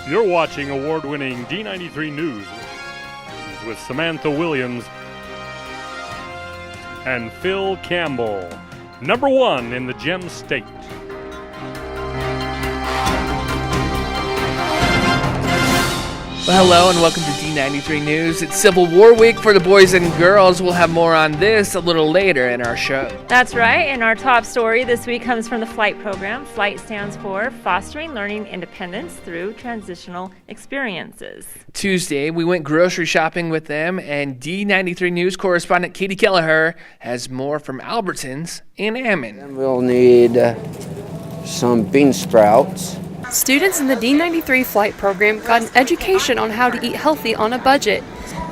You're watching award-winning D93 News with Samantha Williams and Phil Campbell, number one in the Gem State. Well, hello and welcome to D93 News. It's Civil War Week for the boys and girls. We'll have more on this a little later in our show. That's right, and our top story this week comes from the FLIGHT program. FLIGHT stands for Fostering Learning Independence Through Transitional Experiences. Tuesday, we went grocery shopping with them, and D93 News correspondent Katie Kelleher has more from Albertsons in Ammon. And we'll need some bean sprouts. Students in the D93 FLIGHT program got an education on how to eat healthy on a budget.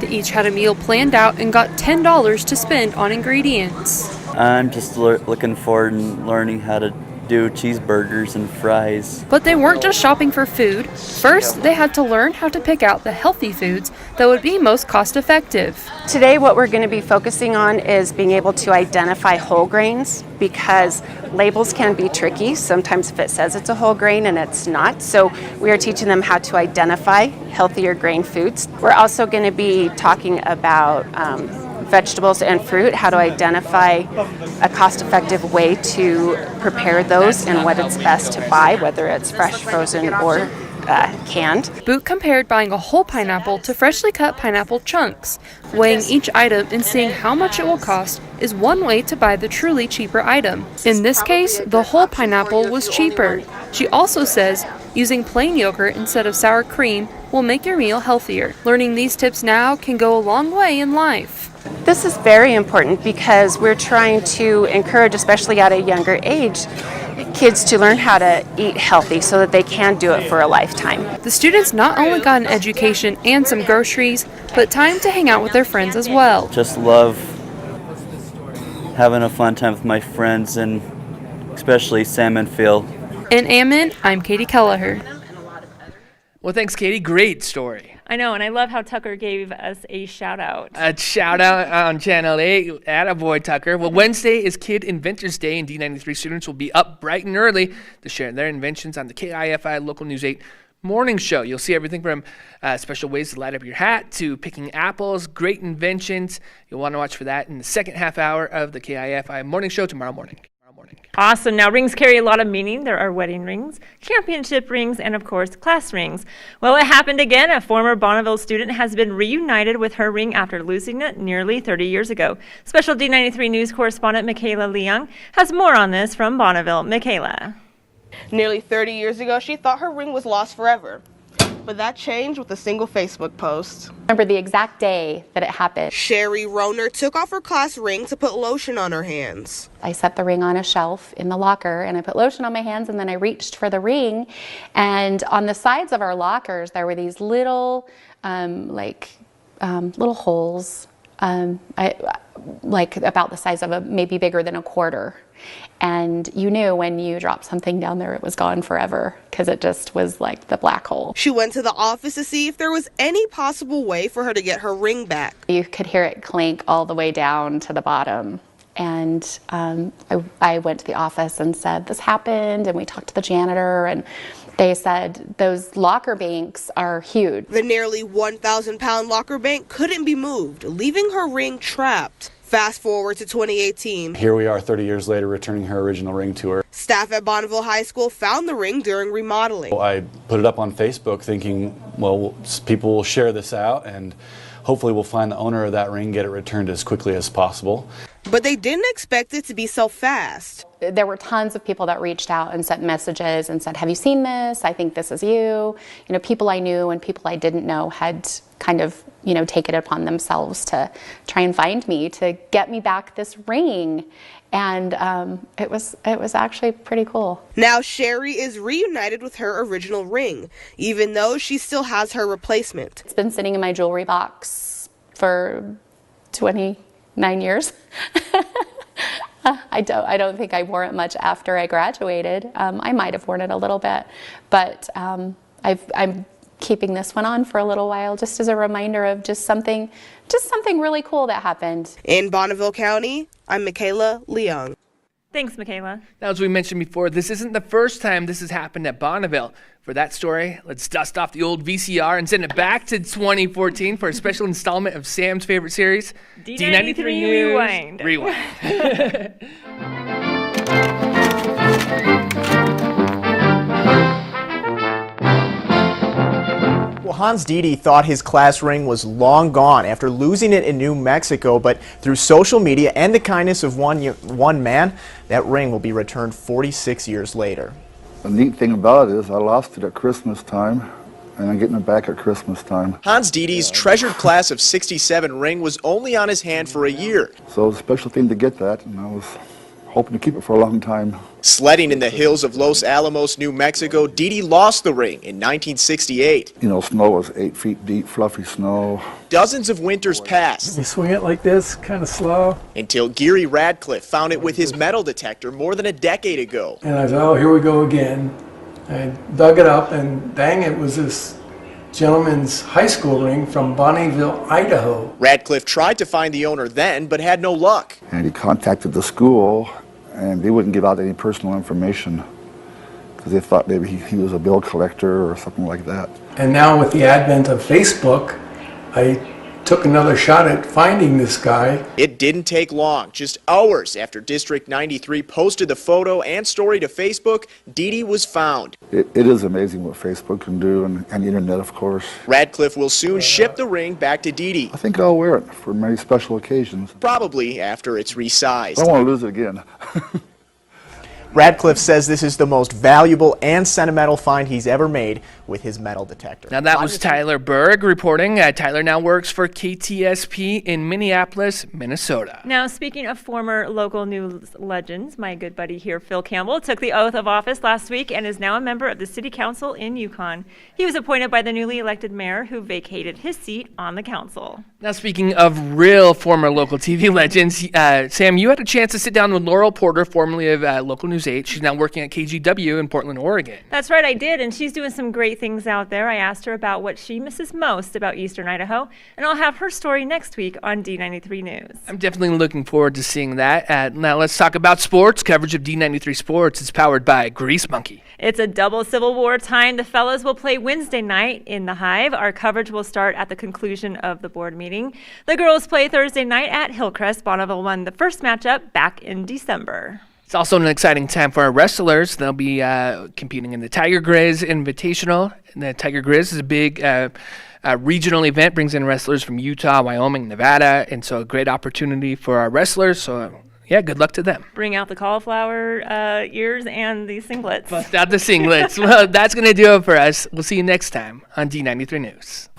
They each had a meal planned out and got $10 to spend on ingredients. I'm just looking forward and learning how to do cheeseburgers and fries. But they weren't just shopping for food. First, they had to learn how to pick out the healthy foods that would be most cost-effective. Today what we're going to be focusing on is being able to identify whole grains, because labels can be tricky. Sometimes if it says it's a whole grain and it's not. So we are teaching them how to identify healthier grain foods. We're also going to be talking about vegetables and fruit, how to identify a cost-effective way to prepare those and what it's best to buy, whether it's fresh, frozen, or canned. Boot compared buying a whole pineapple to freshly cut pineapple chunks. Weighing each item and seeing how much it will cost is one way to buy the truly cheaper item. In this case, the whole pineapple was cheaper. She also says using plain yogurt instead of sour cream will make your meal healthier. Learning these tips now can go a long way in life. This is very important because we're trying to encourage, especially at a younger age, kids to learn how to eat healthy so that they can do it for a lifetime. The students not only got an education and some groceries, but time to hang out with their friends as well. Just love having a fun time with my friends, and especially Sam and Phil. In Ammon, I'm Katie Kelleher. Well, thanks, Katie. Great story. I know, and I love how Tucker gave us a shout-out. A shout-out on Channel 8. Attaboy, Tucker. Well, Wednesday is Kid Inventors Day, and D93 students will be up bright and early to share their inventions on the KIFI Local News 8 morning show. You'll see everything from special ways to light up your hat to picking apples, great inventions. You'll want to watch for that in the second half hour of the KIFI morning show tomorrow morning. Awesome. Now, rings carry a lot of meaning. There are wedding rings, championship rings, and, of course, class rings. Well, it happened again. A former Bonneville student has been reunited with her ring after losing it nearly 30 years ago. Special D93 News correspondent Michaela Leung has more on this from Bonneville. Michaela. Nearly 30 years ago, she thought her ring was lost forever. But that changed with a single Facebook post. Remember the exact day that it happened. Sherry Roner took off her class ring to put lotion on her hands. I set the ring on a shelf in the locker and I put lotion on my hands, and then I reached for the ring, and on the sides of our lockers there were these little little holes, like about the size of maybe bigger than a quarter. And you knew when you dropped something down there, it was gone forever, because it just was like the black hole. She went to the office to see if there was any possible way for her to get her ring back. You could hear it clink all the way down to the bottom. And I went to the office and said, this happened, and we talked to the janitor, and they said those locker banks are huge. The nearly 1,000-pound locker bank couldn't be moved, leaving her ring trapped. Fast forward to 2018. Here we are 30 years later, returning her original ring to her. Staff at Bonneville High School found the ring during remodeling. I put it up on Facebook thinking, well, people will share this out and hopefully we'll find the owner of that ring, get it returned as quickly as possible. But they didn't expect it to be so fast. There were tons of people that reached out and sent messages and said, have you seen this? I think this is you. You know, people I knew and people I didn't know had kind of, taken it upon themselves to try and find me, to get me back this ring. And it was actually pretty cool. Now Sherry is reunited with her original ring, even though she still has her replacement. It's been sitting in my jewelry box for 29 years. I don't think I wore it much after I graduated. I might have worn it a little bit, but I'm keeping this one on for a little while, just as a reminder of just something really cool that happened. In Bonneville County, I'm Michaela Leung. Thanks, Michaela. Now, as we mentioned before, this isn't the first time this has happened at Bonneville. For that story, let's dust off the old VCR and send it back to 2014 for a special installment of Sam's favorite series, D93 Rewind. Well, Hans Didi thought his class ring was long gone after losing it in New Mexico, but through social media and the kindness of one man, that ring will be returned 46 years later. The neat thing about it is I lost it at Christmas time, and I'm getting it back at Christmas time. Hans Didi's treasured class of 67 ring was only on his hand for a year. So it was a special thing to get that, and I was hoping to keep it for a long time. Sledding in the hills of Los Alamos, New Mexico, Didi lost the ring in 1968. You know, snow was 8 feet deep, fluffy snow. Dozens of winters passed. You swing it like this, kind of slow. Until Geary Radcliffe found it with his metal detector more than a decade ago. And I thought, oh, here we go again. I dug it up, and dang, it was this gentleman's high school ring from Bonneville, Idaho. Radcliffe tried to find the owner then, but had no luck. And he contacted the school, and they wouldn't give out any personal information because they thought maybe he was a bill collector or something like that. And now with the advent of Facebook, I took another shot at finding this guy. It didn't take long. Just hours after District 93 posted the photo and story to Facebook, Didi was found. It is amazing what Facebook can do, and the internet, of course. Radcliffe will soon ship the ring back to Didi. I think I'll wear it for many special occasions. Probably after it's resized. I don't want to lose it again. Radcliffe says this is the most valuable and sentimental find he's ever made with his metal detector. Now that was Tyler Berg reporting. Tyler now works for KTSP in Minneapolis, Minnesota. Now, speaking of former local news legends, my good buddy here, Phil Campbell, took the oath of office last week and is now a member of the city council in Yukon. He was appointed by the newly elected mayor who vacated his seat on the council. Now, speaking of real former local TV legends, Sam, you had a chance to sit down with Laurel Porter, formerly of Local News 8. She's now working at KGW in Portland, Oregon. That's right, I did, and she's doing some great things out there. I asked her about what she misses most about Eastern Idaho, and I'll have her story next week on D93 News. I'm definitely looking forward to seeing that. Now let's talk about sports. Coverage of D93 Sports is powered by Grease Monkey. It's a double Civil War time. The fellas will play Wednesday night in the Hive. Our coverage will start at the conclusion of the board meeting. The girls play Thursday night at Hillcrest. Bonneville won the first matchup back in December. It's also an exciting time for our wrestlers. They'll be competing in the Tiger Grizz Invitational. And the Tiger Grizz is a big regional event, brings in wrestlers from Utah, Wyoming, Nevada, and so a great opportunity for our wrestlers. So, yeah, good luck to them. Bring out the cauliflower ears and the singlets. Bust out the singlets. Well, that's going to do it for us. We'll see you next time on D93 News.